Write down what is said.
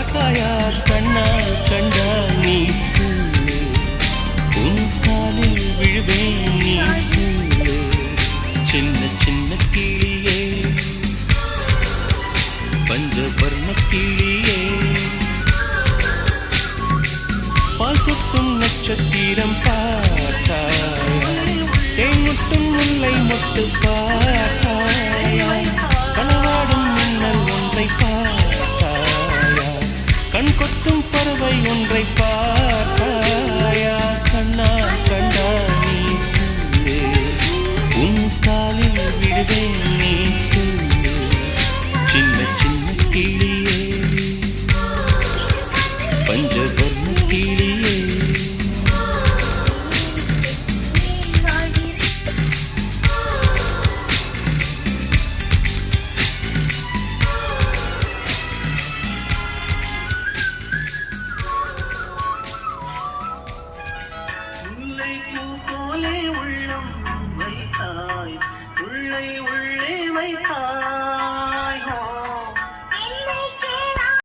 பார்த்தாயா கண்ணா கண்டா நீ சொல்லு உன் காலில் விழுவேன் நீ சொல்லு சின்ன சின்ன கிளியே பஞ்சவர்ண கிளியே பால் சொட்டும் நட்சத்திரம் பார்த்தாயா தேன் முட்டும் முல்லை மொட்டு பார்த்தாயா கனவாடும் மின்னல் ஒன்றை பார்த்தாயா கண் கொத்தும் பறவை ஒன்றை பார்த்தாயா கண்ணா கண்டா நீ சொல்லு உன் காலில் விழுவேன் நீ சொல்லு சின்ன சின்ன கிளியே பஞ்ச